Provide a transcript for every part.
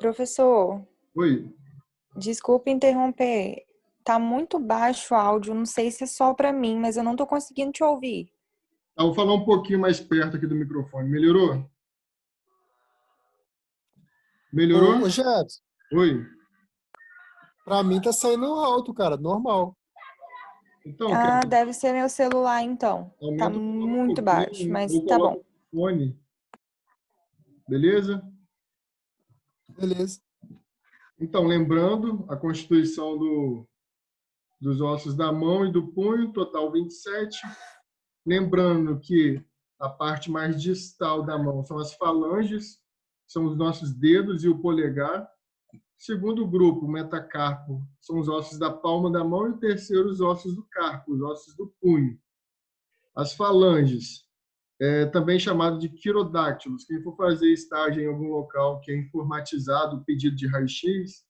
Professor, Oi, desculpe interromper. Tá muito baixo o áudio, não sei se é só para mim, mas eu não tô conseguindo te ouvir. vou falar um pouquinho mais perto aqui do microfone. Melhorou? Ô, Melhorou? Jefferson, Oi. pra mim tá saindo alto, cara, normal. Então, Ah, Kevin, deve ser meu celular então. Tá aumenta o volume um muito baixo, pouquinho mas ou tá coloca bom. o fone, beleza? Beleza. Então, lembrando, a constituição dos ossos da mão e do punho, total 27. Lembrando que a parte mais distal da mão são as falanges, são os nossos dedos e o polegar. Segundo grupo, o metacarpo, são os ossos da palma da mão, e o terceiro, os ossos do carpo, os ossos do punho. As falanges, também chamado de quirodáctilos. Quem for fazer estágio em algum local que é informatizado o pedido de raio-x,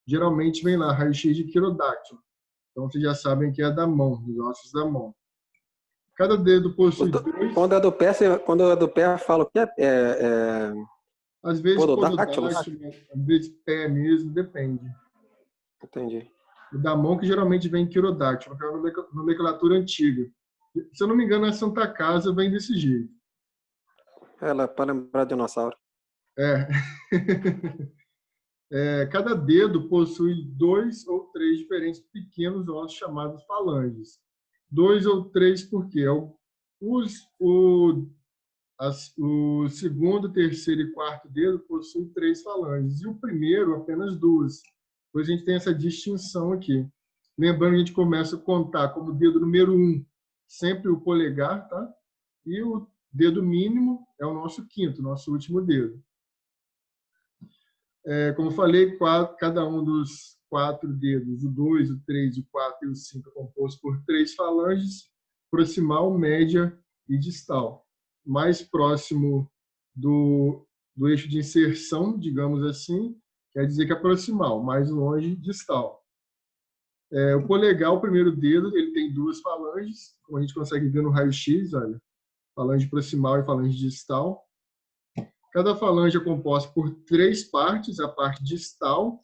geralmente vem lá, raio-x de quirodáctilo. Então, vocês já sabem que é da mão, dos ossos da mão. Cada dedo possui dois, Quando é do pé, fala o que às vezes pododáctilos? pododáctilo, às vezes pé mesmo, depende. Entendi. O da mão, que geralmente vem quirodáctilo, que é uma nomenclatura antiga. Se eu não me engano, a Santa Casa vem desse jeito. Ela para lembrar dinossauro. É. Cada dedo possui dois ou três diferentes pequenos ossos chamados falanges. Dois ou três porque o segundo, terceiro e quarto dedo possuem três falanges, e o primeiro apenas duas. Pois a gente tem essa distinção aqui. Lembrando que a gente começa a contar como dedo número 1, sempre o polegar, tá? E o dedo mínimo é o nosso quinto, nosso último dedo. Como eu falei, cada um dos quatro dedos, o 2, o 3, o 4 e o 5, é composto por três falanges, proximal, média e distal. Mais próximo do eixo de inserção, digamos assim, quer dizer que é proximal, mais longe, distal. O polegar, o primeiro dedo, ele tem duas falanges, como a gente consegue ver no raio-x, olha, falange proximal e falange distal. Cada falange é composta por três partes: a parte distal,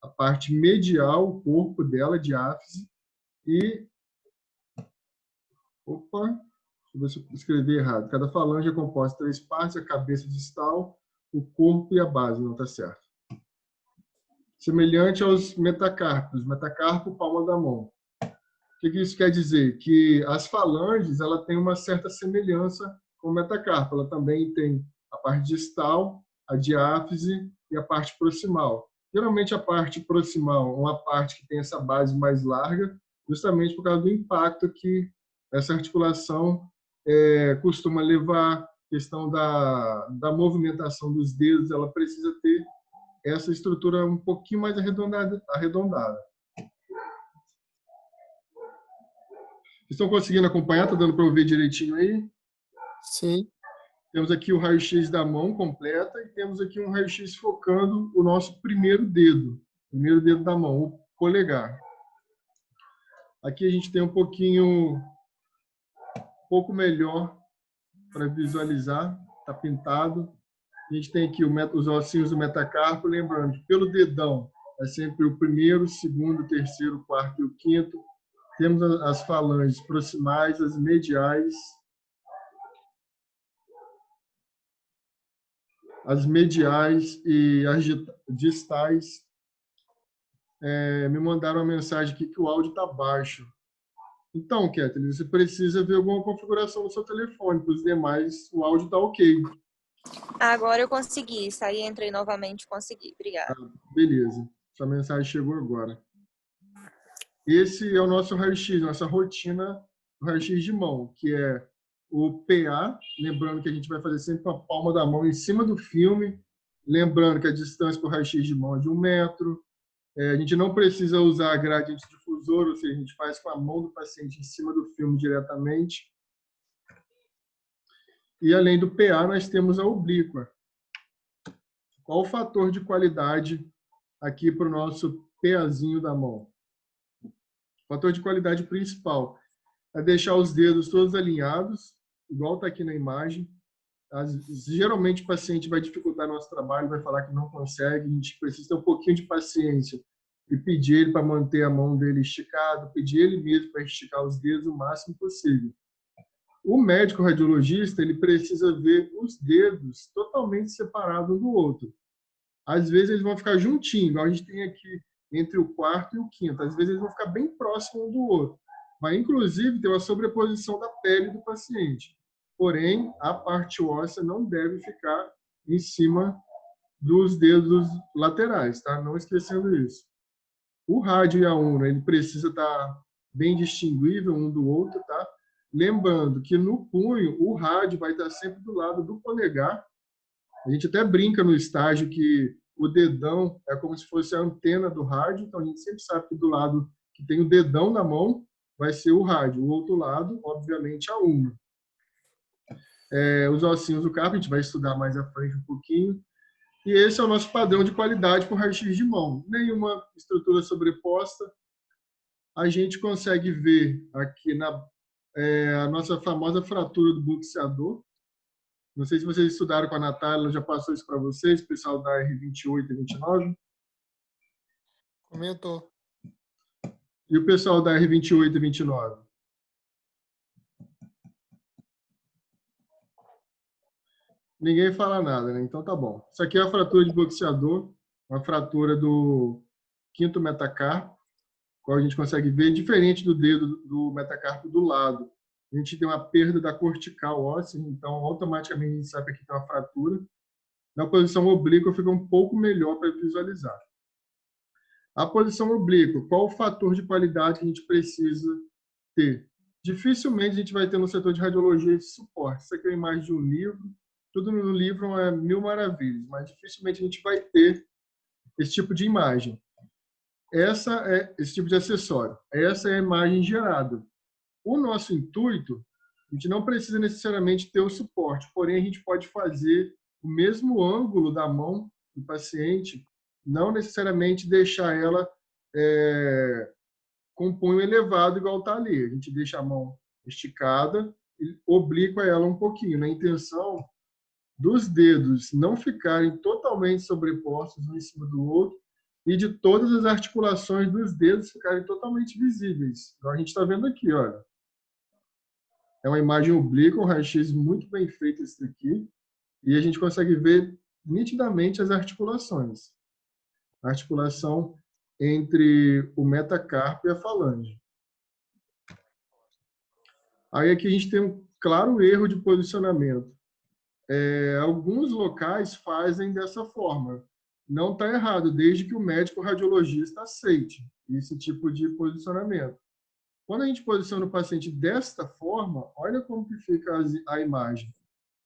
a parte medial, o corpo dela, diáfise, e... Opa, deixa eu ver se eu escrevi errado. Cada falange é composta de três partes: a cabeça distal, o corpo e a base, não está certo. Semelhante aos metacarpos. Metacarpo, palma da mão. O que isso quer dizer? Que as falanges, ela tem uma certa semelhança com o metacarpo. Ela também tem a parte distal, a diáfise e a parte proximal. Geralmente a parte proximal é uma parte que tem essa base mais larga, justamente por causa do impacto que essa articulação costuma levar. Questão da movimentação dos dedos, ela precisa ter essa estrutura um pouquinho mais arredondada. Estão conseguindo acompanhar? Está dando para ouvir direitinho aí? Sim. Temos aqui o raio-x da mão completa e temos aqui um raio-x focando o nosso primeiro dedo da mão, o polegar. Aqui a gente tem um pouco melhor para visualizar, está pintado. A gente tem aqui os ossinhos do metacarpo, lembrando que pelo dedão é sempre o primeiro, segundo, terceiro, quarto e o quinto. Temos as falanges proximais, as mediais, e as distais. Me mandaram uma mensagem aqui que o áudio está baixo. Então, Kathleen, você precisa ver alguma configuração no seu telefone. Para os demais, o áudio está ok. Agora eu consegui. Saí, entrei novamente, consegui. Obrigada. Beleza. Sua mensagem chegou agora. Esse é o nosso raio-x, nossa rotina do raio-x de mão, que é o PA, lembrando que a gente vai fazer sempre com a palma da mão em cima do filme, lembrando que a distância para o raio-x de mão é de 1 metro. A gente não precisa usar gradiente difusor, ou seja, a gente faz com a mão do paciente em cima do filme diretamente. E além do PA, nós temos a oblíqua. Qual o fator de qualidade aqui para o nosso PAzinho da mão? O fator de qualidade principal é deixar os dedos todos alinhados, igual está aqui na imagem. Geralmente o paciente vai dificultar nosso trabalho, vai falar que não consegue, a gente precisa ter um pouquinho de paciência e pedir ele para manter a mão dele esticada, pedir ele mesmo para esticar os dedos o máximo possível. O médico radiologista, ele precisa ver os dedos totalmente separados um do outro. Às vezes eles vão ficar juntinhos, igual a gente tem aqui entre o quarto e o quinto. Às vezes eles vão ficar bem próximos um do outro. Vai, inclusive, ter uma sobreposição da pele do paciente. Porém, a parte óssea não deve ficar em cima dos dedos laterais, tá? Não esquecendo isso. O rádio e a una, ele precisa estar bem distinguível um do outro, tá? Lembrando que no punho, o rádio vai estar sempre do lado do polegar. A gente até brinca no estágio que o dedão é como se fosse a antena do rádio, então a gente sempre sabe que do lado que tem o dedão na mão vai ser o rádio, o outro lado, obviamente, a una. Os ossinhos do carpo, a gente vai estudar mais à frente um pouquinho. E esse é o nosso padrão de qualidade para o raio-x de mão. Nenhuma estrutura sobreposta. A gente consegue ver aqui a nossa famosa fratura do buxeador. Não sei se vocês estudaram com a Natália, ela já passou isso para vocês, pessoal da R28 e 29. Comentou. E o pessoal da R28 e 29? Ninguém fala nada, né? Então tá bom. Isso aqui é a fratura de boxeador, uma fratura do quinto metacarpo, qual a gente consegue ver, diferente do dedo do metacarpo do lado. A gente tem uma perda da cortical óssea, então automaticamente a gente sabe que aqui tem uma fratura. Na posição oblíqua fica um pouco melhor para visualizar. A posição oblíqua, qual o fator de qualidade que a gente precisa ter? Dificilmente a gente vai ter no setor de radiologia esse suporte. Isso aqui é uma imagem de um livro. Tudo no livro é mil maravilhas, mas dificilmente a gente vai ter esse tipo de imagem. Esse tipo de acessório. Essa é a imagem gerada. O nosso intuito, a gente não precisa necessariamente ter o suporte, porém a gente pode fazer o mesmo ângulo da mão do paciente, não necessariamente deixar ela com o punho elevado igual está ali. A gente deixa a mão esticada e obliqua ela um pouquinho, na intenção dos dedos não ficarem totalmente sobrepostos um em cima do outro e de todas as articulações dos dedos ficarem totalmente visíveis. Então, a gente está vendo aqui, olha. É uma imagem oblíqua, um raio-x muito bem feito esse daqui, e a gente consegue ver nitidamente as articulações. A articulação entre o metacarpo e a falange. Aí aqui a gente tem um claro erro de posicionamento. Alguns locais fazem dessa forma. Não está errado, desde que o médico radiologista aceite esse tipo de posicionamento. Quando a gente posiciona o paciente desta forma, olha como que fica a imagem.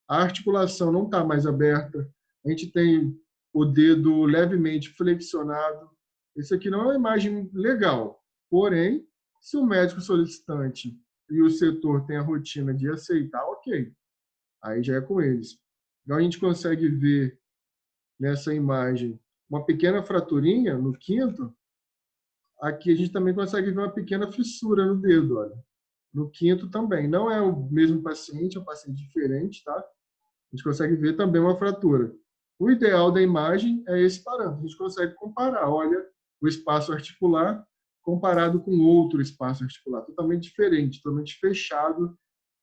A articulação não está mais aberta, a gente tem o dedo levemente flexionado. Isso aqui não é uma imagem legal. Porém, se o médico solicitante e o setor tem a rotina de aceitar, ok. Aí já é com eles. Então, a gente consegue ver nessa imagem uma pequena fraturinha no quinto. Aqui a gente também consegue ver uma pequena fissura no dedo, olha. No quinto também. Não é o mesmo paciente, é um paciente diferente, tá? A gente consegue ver também uma fratura. O ideal da imagem é esse parâmetro. A gente consegue comparar, olha, o espaço articular comparado com outro espaço articular, totalmente diferente, totalmente fechado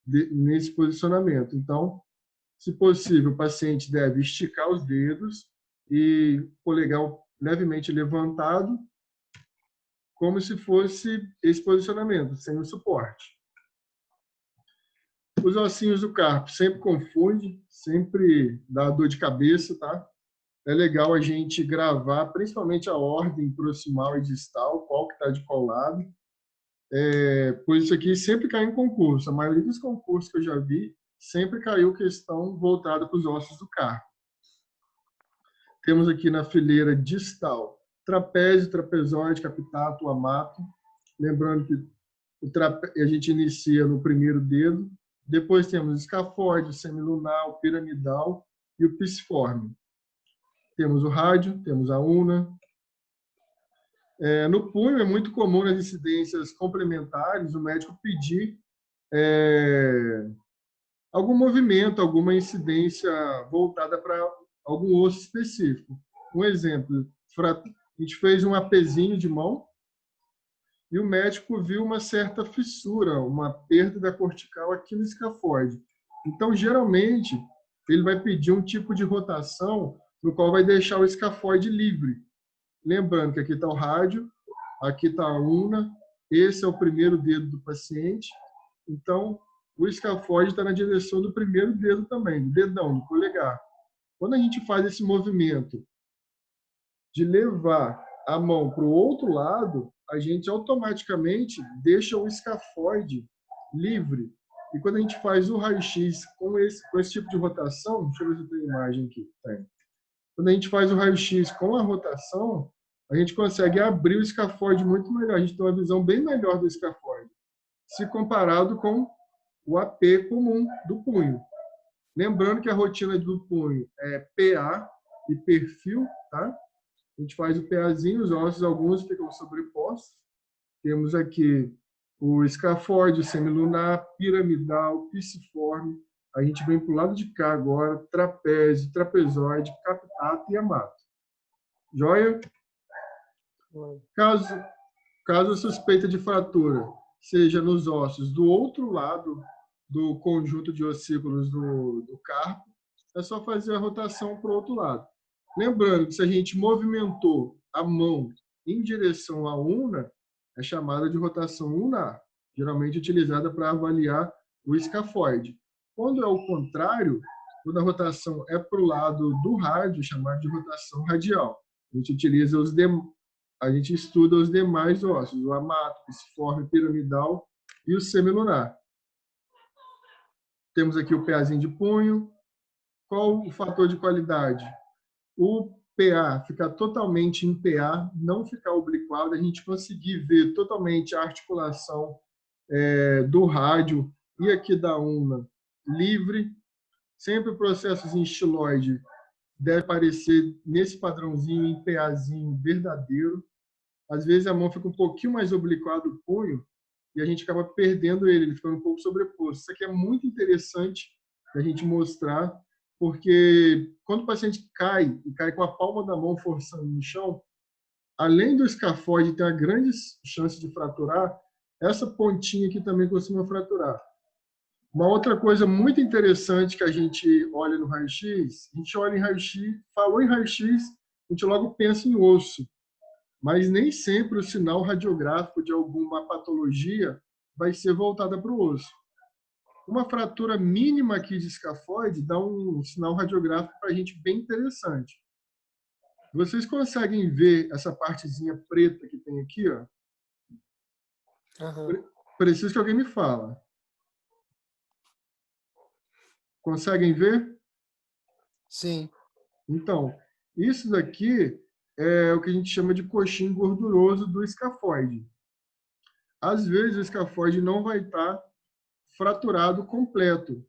nesse posicionamento. Então, se possível, o paciente deve esticar os dedos e o polegar levemente levantado, como se fosse esse posicionamento, sem o suporte. Os ossinhos do carpo sempre confunde, sempre dá dor de cabeça, tá? É legal a gente gravar, principalmente a ordem proximal e distal, qual que está de qual lado. Pois isso aqui sempre cai em concurso. A maioria dos concursos que eu já vi, sempre caiu questão voltada para os ossos do carpo. Temos aqui na fileira distal trapézio, trapezoide, capitato, amato. Lembrando que a gente inicia no primeiro dedo. Depois temos escafóide, semilunar, piramidal e o pisiforme. Temos o rádio, temos a una. No punho, é muito comum nas incidências complementares o médico pedir algum movimento, alguma incidência voltada para algum osso específico. Um exemplo, a gente fez um APzinho de mão e o médico viu uma certa fissura, uma perda da cortical aqui no escafoide. Então, geralmente, ele vai pedir um tipo de rotação no qual vai deixar o escafoide livre. Lembrando que aqui está o rádio, aqui está a ulna, esse é o primeiro dedo do paciente. Então, o escafoide está na direção do primeiro dedo também, do dedão, do polegar. Quando a gente faz esse movimento de levar a mão para o outro lado, a gente automaticamente deixa o escafoide livre. E quando a gente faz o raio-x com esse tipo de rotação, deixa eu ver se tem imagem aqui. Tem. Quando a gente faz o raio-x com a rotação, a gente consegue abrir o escafoide muito melhor. A gente tem uma visão bem melhor do escafoide, se comparado com o AP comum do punho. Lembrando que a rotina do punho é PA e perfil, tá? A gente faz o PAzinho, os ossos, alguns ficam sobrepostos. Temos aqui o escafoide, o semilunar, piramidal, piciforme. A gente vem para o lado de cá agora, trapézio, trapezoide, captato e amato. Joia? Caso a suspeita de fratura seja nos ossos do outro lado do conjunto de ossículos do carpo, é só fazer a rotação para o outro lado. Lembrando que se a gente movimentou a mão em direção à ulna, é chamada de rotação ulnar, geralmente utilizada para avaliar o escafoide. Quando é o contrário, quando a rotação é para o lado do rádio, chamada de rotação radial. A gente estuda os demais ossos, o amato, piciforme, piramidal e o semilunar. Temos aqui o PAzinho de punho. Qual o fator de qualidade? O PA ficar totalmente em PA, não ficar obliquado, a gente conseguir ver totalmente a articulação do rádio e aqui da ulna livre. Sempre o processo em estiloide deve aparecer nesse padrãozinho em PAzinho verdadeiro. Às vezes a mão fica um pouquinho mais obliquada do punho e a gente acaba perdendo ele fica um pouco sobreposto. Isso aqui é muito interessante a gente mostrar, porque quando o paciente cai, e cai com a palma da mão forçando no chão, além do escafoide ter uma grande chance de fraturar, essa pontinha aqui também costuma fraturar. Uma outra coisa muito interessante que a gente olha no raio-x, a gente olha em raio-x, falou em raio-x, a gente logo pensa em osso. Mas nem sempre o sinal radiográfico de alguma patologia vai ser voltada para o osso. Uma fratura mínima aqui de escafoide dá um sinal radiográfico para a gente bem interessante. Vocês conseguem ver essa partezinha preta que tem aqui? Ó? Uhum. Preciso que alguém me fala. Conseguem ver? Sim. Então, isso daqui é o que a gente chama de coxim gorduroso do escafoide. Às vezes o escafoide não vai estar fraturado completo.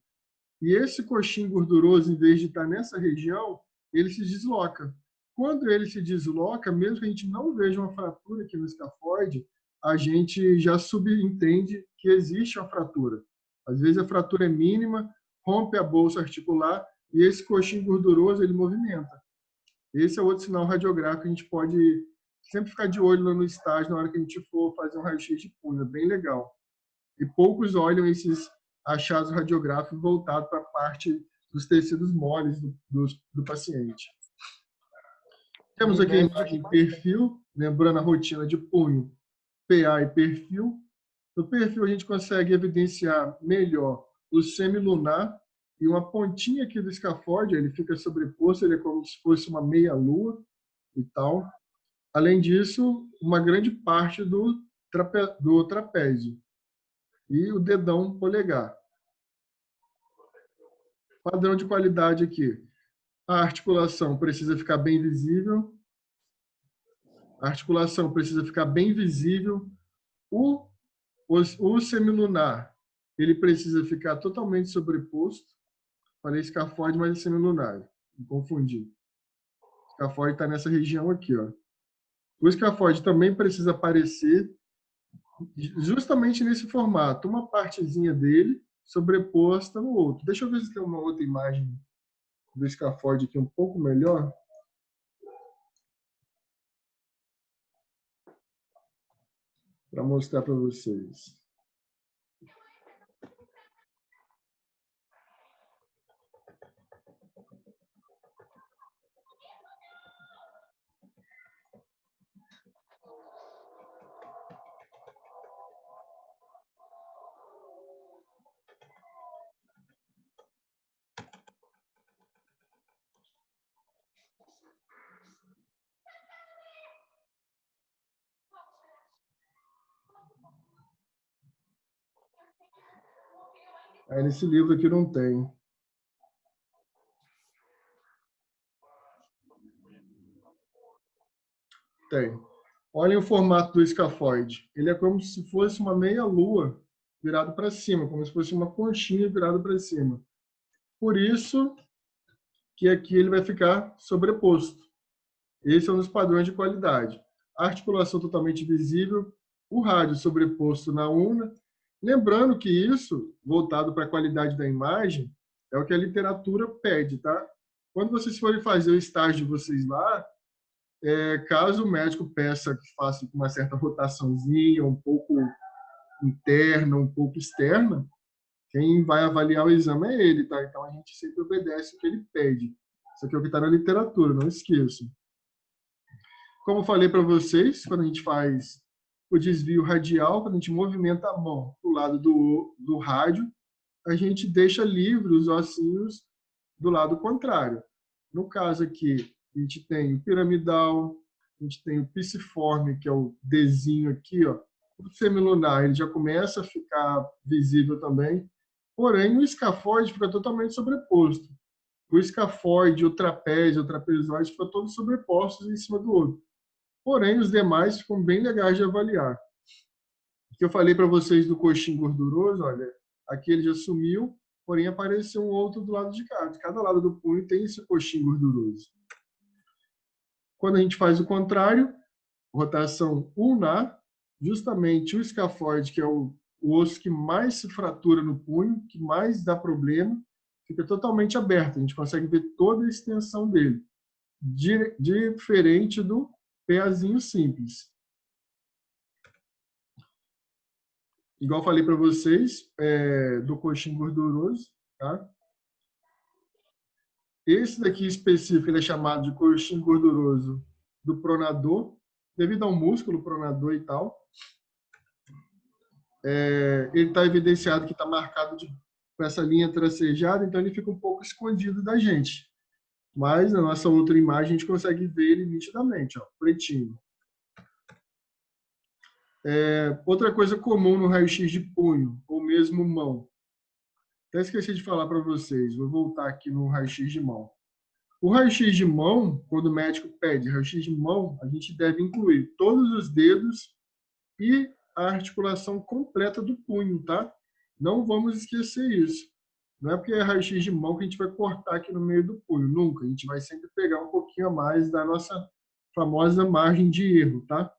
E esse coxim gorduroso, em vez de estar nessa região, ele se desloca. Quando ele se desloca, mesmo que a gente não veja uma fratura aqui no escafoide, a gente já subentende que existe uma fratura. Às vezes a fratura é mínima, rompe a bolsa articular e esse coxim gorduroso ele movimenta. Esse é outro sinal radiográfico que a gente pode sempre ficar de olho lá no estágio na hora que a gente for fazer um raio-x de punho. É bem legal. E poucos olham esses achados radiográficos voltados para a parte dos tecidos moles do paciente. Temos aqui a imagem de perfil, lembrando a rotina de punho, PA e perfil. No perfil, a gente consegue evidenciar melhor o semilunar e uma pontinha aqui do escafoide, ele fica sobreposto, ele é como se fosse uma meia-lua e tal. Além disso, uma grande parte do trapézio e o dedão polegar. Padrão de qualidade aqui. A articulação precisa ficar bem visível. A articulação precisa ficar bem visível. O semilunar, ele precisa ficar totalmente sobreposto. Falei escafoide, mas é semilunar. Me confundi. O escafoide está nessa região aqui. Ó. O escafoide também precisa aparecer justamente nesse formato. Uma partezinha dele, sobreposta no outro. Deixa eu ver se tem uma outra imagem do escafoide aqui um pouco melhor. Para mostrar para vocês. Aí nesse livro aqui não tem. Tem. Olhem o formato do escafoide. Ele é como se fosse uma meia-lua virado para cima, como se fosse uma conchinha virada para cima. Por isso que aqui ele vai ficar sobreposto. Esse é um dos padrões de qualidade. A articulação totalmente visível, o rádio sobreposto na una. Lembrando que isso, voltado para a qualidade da imagem, é o que a literatura pede, tá? Quando vocês forem fazer o estágio de vocês lá, caso o médico peça que faça com uma certa rotaçãozinha, um pouco interna, um pouco externa, quem vai avaliar o exame é ele, tá? Então a gente sempre obedece o que ele pede. Isso aqui é o que está na literatura, não esqueçam. Como eu falei para vocês, quando a gente faz o desvio radial, quando a gente movimenta a mão para o lado do rádio, a gente deixa livre os ossinhos do lado contrário. No caso aqui, a gente tem o piramidal, a gente tem o piciforme, que é o Dzinho aqui, ó. O semilunar, ele já começa a ficar visível também, porém o escafoide fica totalmente sobreposto. O escafoide, o trapézio, o trapezoide ficam todos sobrepostos em cima do outro. Porém, os demais ficam bem legais de avaliar. O que eu falei para vocês do coxim gorduroso, olha, aqui ele já sumiu, porém apareceu um outro do lado de cá. De cada lado do punho tem esse coxim gorduroso. Quando a gente faz o contrário, rotação ulnar, justamente o escafoide, que é o osso que mais se fratura no punho, que mais dá problema, fica totalmente aberto. A gente consegue ver toda a extensão dele, diferente do pezinho simples. Igual eu falei para vocês, do coxim gorduroso, tá? Esse daqui específico, ele é chamado de coxim gorduroso do pronador, devido ao músculo pronador e tal. Ele está evidenciado que está marcado com essa linha tracejada, então ele fica um pouco escondido da gente. Mas na nossa outra imagem a gente consegue ver ele nitidamente, ó, pretinho. Outra coisa comum no raio-x de punho, ou mesmo mão. Até esqueci de falar para vocês, vou voltar aqui no raio-x de mão. O raio-x de mão, quando o médico pede raio-x de mão, a gente deve incluir todos os dedos e a articulação completa do punho, tá? Não vamos esquecer isso. Não é porque é raio-x de mão que a gente vai cortar aqui no meio do punho, nunca. A gente vai sempre pegar um pouquinho a mais da nossa famosa margem de erro, tá?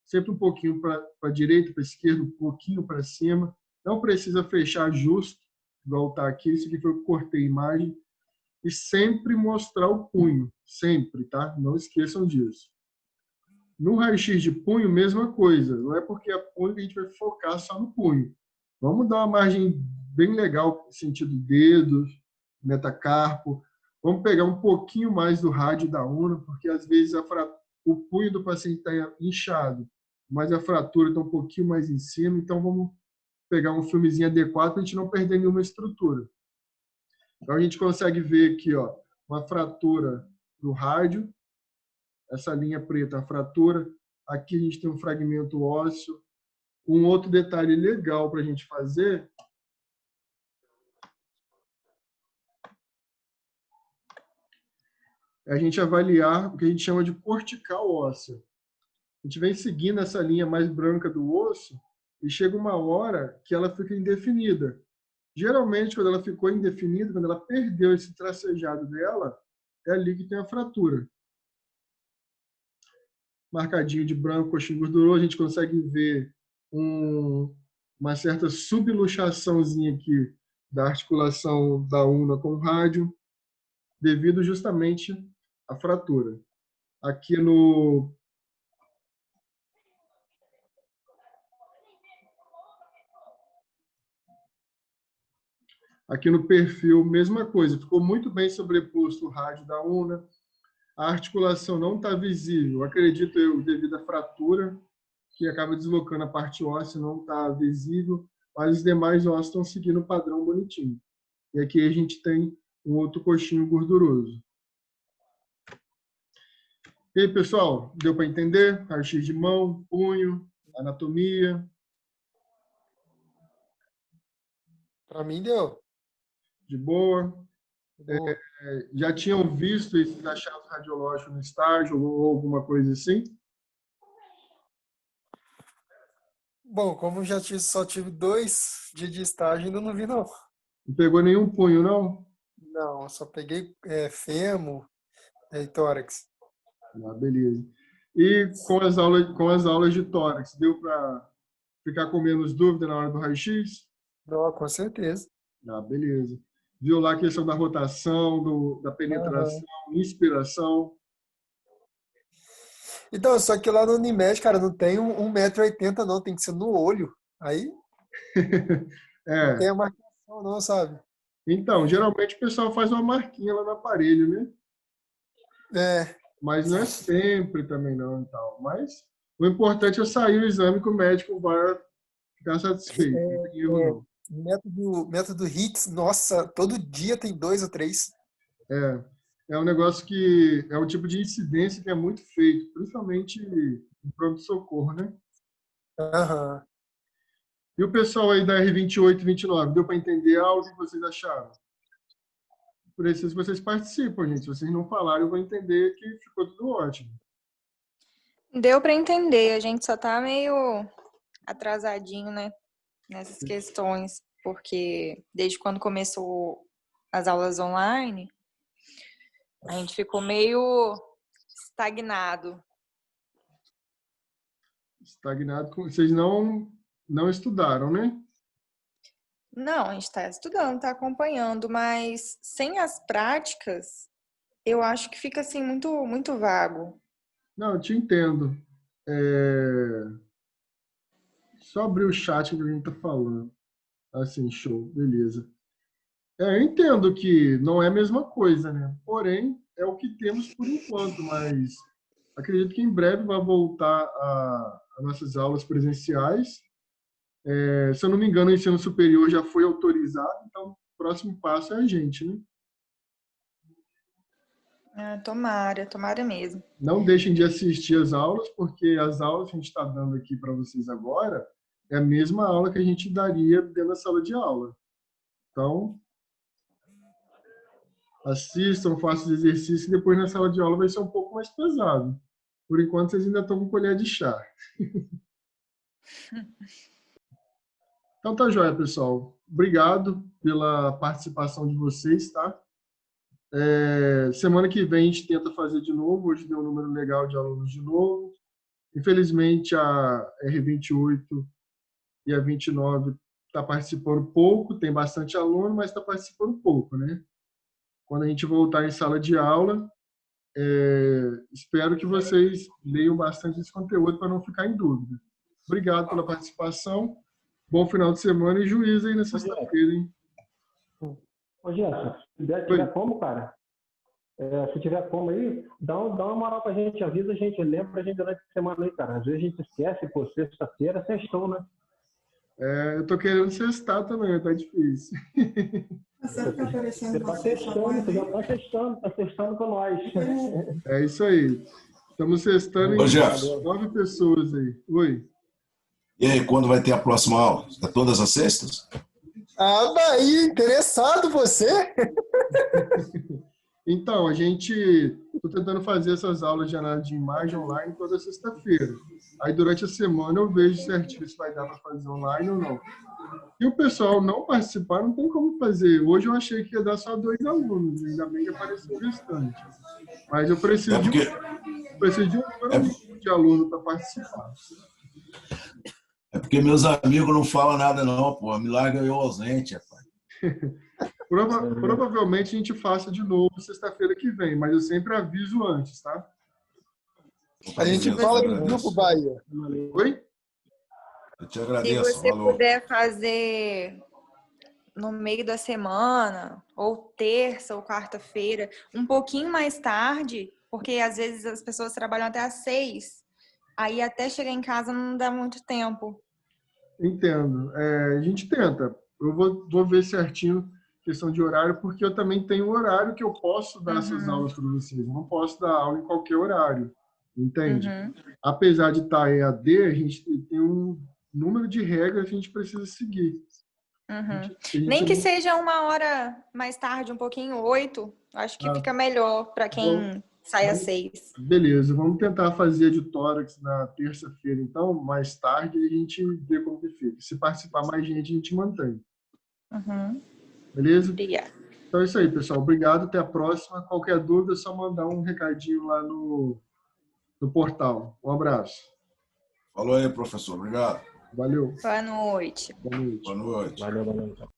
Sempre um pouquinho para a direita, para a esquerda, um pouquinho para cima. Não precisa fechar justo, igual está aqui. Isso aqui foi o que eu cortei a imagem. E sempre mostrar o punho, sempre, tá? Não esqueçam disso. No raio-x de punho, mesma coisa. Não é porque é punho que a gente vai focar só no punho. Vamos dar uma margem bem legal, sentido dedos, metacarpo. Vamos pegar um pouquinho mais do rádio da una, porque às vezes o punho do paciente está inchado, mas a fratura está um pouquinho mais em cima. Então vamos pegar um filmezinho adequado para a gente não perder nenhuma estrutura. Então a gente consegue ver aqui, ó, uma fratura do rádio, essa linha preta, a fratura. Aqui a gente tem um fragmento ósseo. Um outro detalhe legal para a gente fazer é a gente avaliar o que a gente chama de cortical óssea. A gente vem seguindo essa linha mais branca do osso e chega uma hora que ela fica indefinida. Geralmente, quando ela ficou indefinida, quando ela perdeu esse tracejado dela, é ali que tem a fratura. Marcadinho de branco, coxim gorduroso, a gente consegue ver uma certa subluxaçãozinha aqui da articulação da una com o rádio, devido justamente à fratura. Aqui no perfil, mesma coisa, ficou muito bem sobreposto o rádio da una, a articulação não está visível, acredito eu, devido à fratura, que acaba deslocando a parte óssea, não está visível, mas os demais ossos estão seguindo o padrão bonitinho. E aqui a gente tem um outro coxinho gorduroso. E aí, pessoal, deu para entender? Raio-x de mão, punho, anatomia. Para mim deu. De boa. Boa. Já tinham visto esses achados radiológicos no estágio ou alguma coisa assim? Bom, como eu só tive 2 dias de estágio, ainda não vi, não. Não pegou nenhum punho, não? Não, eu só peguei fêmur e tórax. Ah, beleza. E com as aulas de tórax, deu para ficar com menos dúvida na hora do raio-x? Não, com certeza. Ah, beleza. Viu lá a questão da rotação, da penetração, inspiração. Então, só que lá no Unimed, cara, não tem 1,80 m, não, tem que ser no olho. Aí não tem a marcação, não, sabe? Então, geralmente o pessoal faz uma marquinha lá no aparelho, né? Mas não é sempre também não e tal. Mas o importante é sair o exame que o médico vai ficar satisfeito. Não tem erro, não. Método HITS, nossa, todo dia tem 2 ou 3. É um negócio que é um tipo de incidência que é muito feito, principalmente em pronto-socorro, né? Aham. E o pessoal aí da R28 e 29, deu para entender algo? O que vocês acharam? Preciso que vocês participem, gente. Se vocês não falarem, eu vou entender que ficou tudo ótimo. Deu para entender, a gente só tá meio atrasadinho, né, nessas questões, porque desde quando começou as aulas online, a gente ficou meio estagnado. Estagnado, vocês não estudaram, né? Não, a gente está estudando, está acompanhando, mas sem as práticas, eu acho que fica assim muito, muito vago. Não, eu te entendo. Só abrir o chat que a gente tá falando. Assim, show, beleza. Eu entendo que não é a mesma coisa, né? Porém, é o que temos por enquanto, mas acredito que em breve vai voltar a nossas aulas presenciais. Se eu não me engano, o ensino superior já foi autorizado, então o próximo passo é a gente, né? Tomara mesmo. Não deixem de assistir as aulas, porque as aulas que a gente está dando aqui para vocês agora é a mesma aula que a gente daria dentro da sala de aula. Então, assistam, façam os exercícios e depois na sala de aula vai ser um pouco mais pesado. Por enquanto, vocês ainda estão com colher de chá. Então tá joia, pessoal. Obrigado pela participação de vocês, tá? Semana que vem a gente tenta fazer de novo. Hoje deu um número legal de alunos de novo. Infelizmente, a R28 e a 29 está participando pouco. Tem bastante aluno, mas está participando pouco, né? Quando a gente voltar em sala de aula, espero que vocês leiam bastante esse conteúdo para não ficar em dúvida. Obrigado pela participação. Bom final de semana e juízo aí na sexta-feira, hein? Ô, Gerson, se tiver como, cara, se tiver como aí, dá uma moral pra gente, avisa a gente, lembra a gente durante a semana aí, cara. Às vezes a gente esquece, pô, sexta-feira, sextou, né? Eu tô querendo sextar também, tá difícil. Você tá sextando com nós. É isso aí. Estamos sextando em 9 pessoas aí. Oi. E aí, quando vai ter a próxima aula? É todas as sextas? Ah, daí, interessado você? Então, estou tentando fazer essas aulas de análise de imagem online toda sexta-feira. Aí, durante a semana, eu vejo certinho se vai dar para fazer online ou não. E o pessoal não participar, não tem como fazer. Hoje eu achei que ia dar só 2 alunos, ainda bem que apareceu o restante. Mas eu preciso de um número de aluno para participar. É porque meus amigos não falam nada, não, pô. Me larga eu ausente, rapaz. Provavelmente a gente faça de novo sexta-feira que vem, mas eu sempre aviso antes, tá? A gente Beleza, fala eu no agradeço. grupo, Bahia. Oi? Eu te Se agradeço. você Falou. puder fazer no meio da semana, ou terça ou quarta-feira, um pouquinho mais tarde, porque às vezes as pessoas trabalham até às 6, aí até chegar em casa não dá muito tempo. Entendo. A gente tenta. Eu vou ver certinho questão de horário, porque eu também tenho horário que eu posso dar essas aulas para vocês. Eu não posso dar aula em qualquer horário, entende? Uhum. Apesar de estar EAD, a gente tem um número de regras que a gente precisa seguir. Uhum. A gente Nem que não- seja uma hora mais tarde, um pouquinho, 8, acho que Ah, fica melhor para quem sai às 6. beleza, vamos tentar fazer de tórax na terça-feira, então, mais tarde, e a gente vê como que fica. Se participar mais gente, a gente mantém. Uhum. Beleza? Obrigada. Então é isso aí, pessoal. Obrigado, até a próxima. Qualquer dúvida, é só mandar um recadinho lá no portal. Um abraço. Falou aí, professor. Obrigado. Valeu. Boa noite. Boa noite. Boa noite. Valeu.